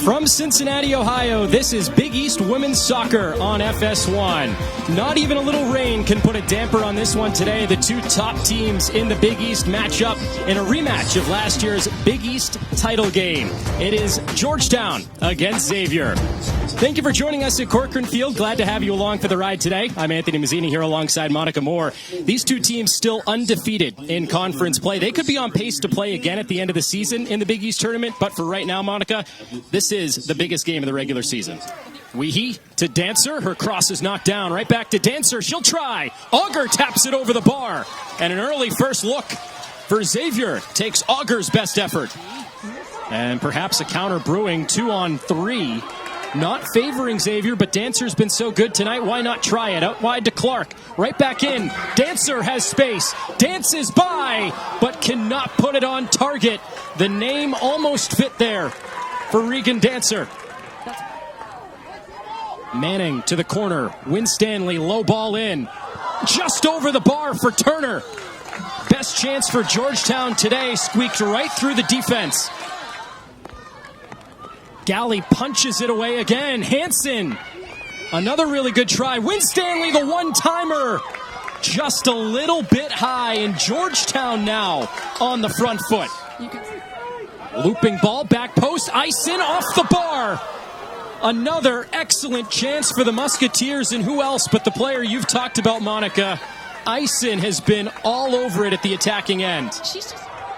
From Cincinnati, Ohio, this is Big East Women's Soccer on FS1. Not even a little rain can put a damper on this one today. The two top teams in the Big East match up in a rematch of last year's Big East title game. It is Georgetown against Xavier. Thank you for joining us at Corcoran Field. Glad to have you along for the ride today. I'm Anthony Mazzini here alongside Monica Moore. These two teams still undefeated in conference play. They could be on pace to play again at the end of the season in the Big East tournament, but for right now, Monica, this is the biggest game of the regular season. Weehee to Dancer. Her cross is knocked down. Right back to Dancer. She'll try. Auger taps it over the bar. And an early first look for Xavier takes Auger's best effort. And perhaps a counter brewing, 2-on-3. Not favoring Xavier, but Dancer's been so good tonight. Why not try it? Out wide to Clark. Right back in. Dancer has space. Dances by, but cannot put it on target. The name almost fit there for Regan Dancer. Manning to the corner. Winstanley, low ball in. Just over the bar for Turner. Best chance for Georgetown today. Squeaked right through the defense. Galley punches it away again. Hansen, another really good try. Winstanley, the one-timer. Just a little bit high, and Georgetown now on the front foot. Looping ball, back post, Ison off the bar. Another excellent chance for the Musketeers, and who else but the player you've talked about, Monica. Ison has been all over it at the attacking end.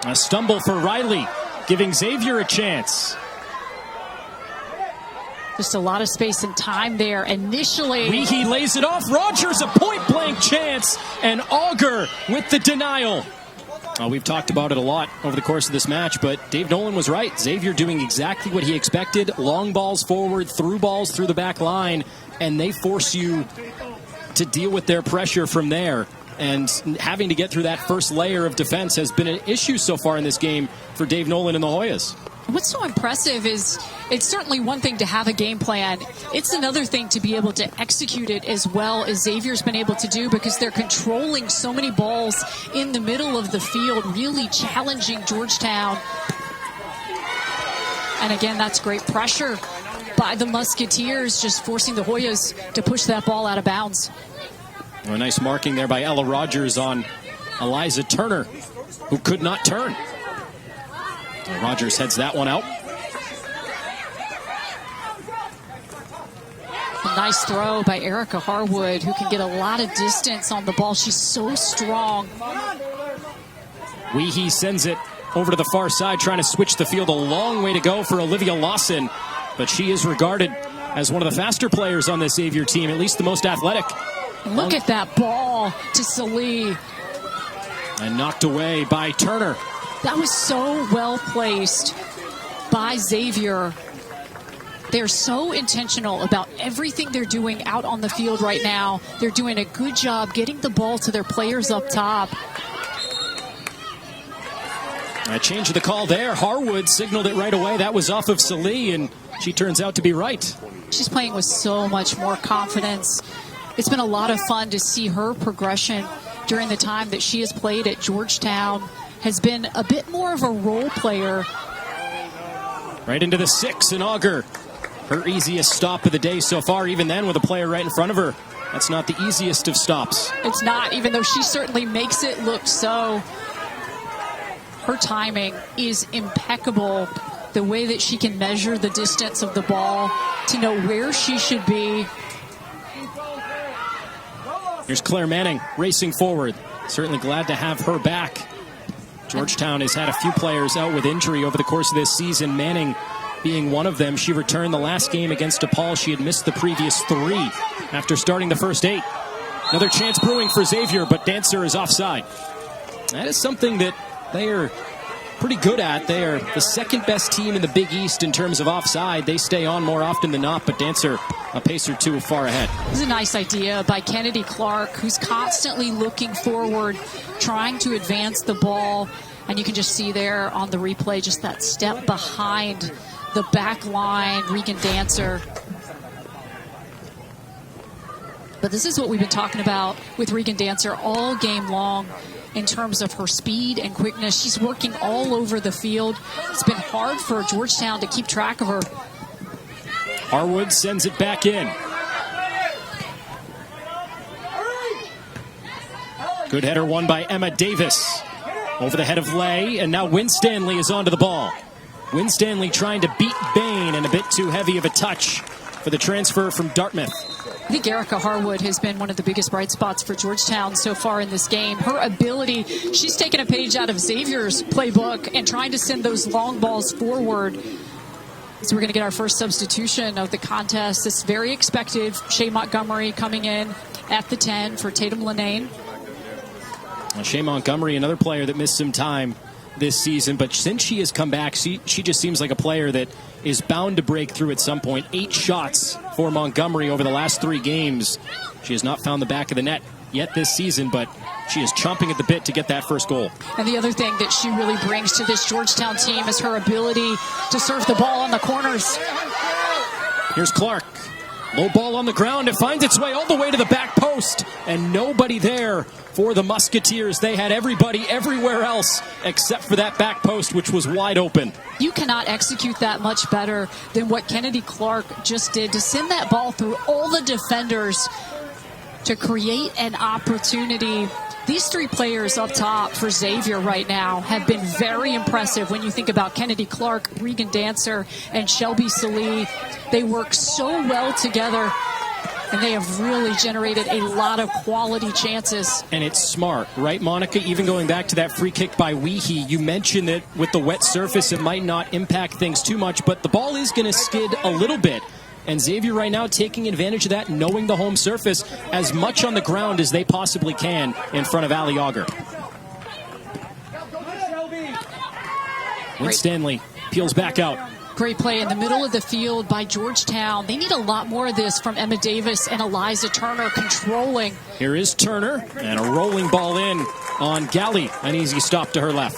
A stumble for Riley, giving Xavier a chance. Just a lot of space and time there initially. Weehee lays it off. Rogers a point-blank chance, and Auger with the denial. We've talked about it a lot over the course of this match, but Dave Nolan was right. Xavier doing exactly what he expected. Long balls forward, through balls through the back line, and they force you to deal with their pressure from there. And having to get through that first layer of defense has been an issue so far in this game for Dave Nolan and the Hoyas. What's so impressive is it's certainly one thing to have a game plan. It's another thing to be able to execute it as well as Xavier's been able to do, because they're controlling so many balls in the middle of the field, really challenging Georgetown. And again, that's great pressure by the Musketeers, just forcing the Hoyas to push that ball out of bounds. Well, a nice marking there by Ella Rogers on Eliza Turner, who could not turn. Rogers heads that one out. A nice throw by Erica Harwood, who can get a lot of distance on the ball. She's so strong. Weehee sends it over to the far side, trying to switch the field. A long way to go for Olivia Lawson, but she is regarded as one of the faster players on this Xavier team, at least the most athletic. Look at that ball to Salih. And knocked away by Turner. That was so well placed by Xavier. They're so intentional about everything they're doing out on the field right now. They're doing a good job getting the ball to their players up top. A change of the call there. Harwood signaled it right away. That was off of Salih, and she turns out to be right. She's playing with so much more confidence. It's been a lot of fun to see her progression during the time that she has played at Georgetown. Has been a bit more of a role player. Right into the 6 in Auger. Her easiest stop of the day so far, even then with a player right in front of her. That's not the easiest of stops. It's not, even though she certainly makes it look so. Her timing is impeccable. The way that she can measure the distance of the ball to know where she should be. Here's Claire Manning racing forward. Certainly glad to have her back. Georgetown has had a few players out with injury over the course of this season, Manning being one of them. She returned the last game against DePaul. She had missed the previous 3 after starting the first 8. Another chance brewing for Xavier, but Dancer is offside. That is something that they are pretty good at. They are the second best team in the Big East in terms of offside. They stay on more often than not, but Dancer a pace or 2 far ahead. This is a nice idea by Kennedy Clark, who's constantly looking forward, trying to advance the ball. And you can just see there on the replay, just that step behind the back line, Regan Dancer. But this is what we've been talking about with Regan Dancer all game long. in terms of her speed and quickness. She's working all over the field. It's been hard for Georgetown to keep track of her. Harwood sends it back in. Good header won by Emma Davis. Over the head of Lay, and now Winstanley is onto the ball. Winstanley trying to beat Bain, and a bit too heavy of a touch for the transfer from Dartmouth. I think Erica Harwood has been one of the biggest bright spots for Georgetown so far in this game. Her ability, she's taken a page out of Xavier's playbook and trying to send those long balls forward. So we're going to get our first substitution of the contest. It's very expected. Shea Montgomery coming in at the 10 for Tatum Linane. Well, Shea Montgomery, another player that missed some time this season, but since she has come back, she just seems like a player that is bound to break through at some point. 8 shots for Montgomery over the last 3 games. She has not found the back of the net yet this season, but she is chomping at the bit to get that first goal. And the other thing that she really brings to this Georgetown team is her ability to serve the ball on the corners. Here's Clark. Low ball on the ground. It finds its way all the way to the back post, and nobody there for the Musketeers. They had everybody everywhere else except for that back post, which was wide open. You cannot execute that much better than what Kennedy Clark just did, to send that ball through all the defenders to create an opportunity. These 3 players up top for Xavier right now have been very impressive when you think about Kennedy Clark, Regan Dancer, and Shelby Salee. They work so well together, and they have really generated a lot of quality chances. And it's smart, right, Monica? Even going back to that free kick by Weehee, you mentioned that with the wet surface, it might not impact things too much, but the ball is going to skid a little bit. And Xavier right now taking advantage of that, knowing the home surface, as much on the ground as they possibly can in front of Ali Auger. Winstanley peels back out. Great play in the middle of the field by Georgetown. They need a lot more of this from Emma Davis and Eliza Turner controlling. Here is Turner, and a rolling ball in on Galley. An easy stop to her left.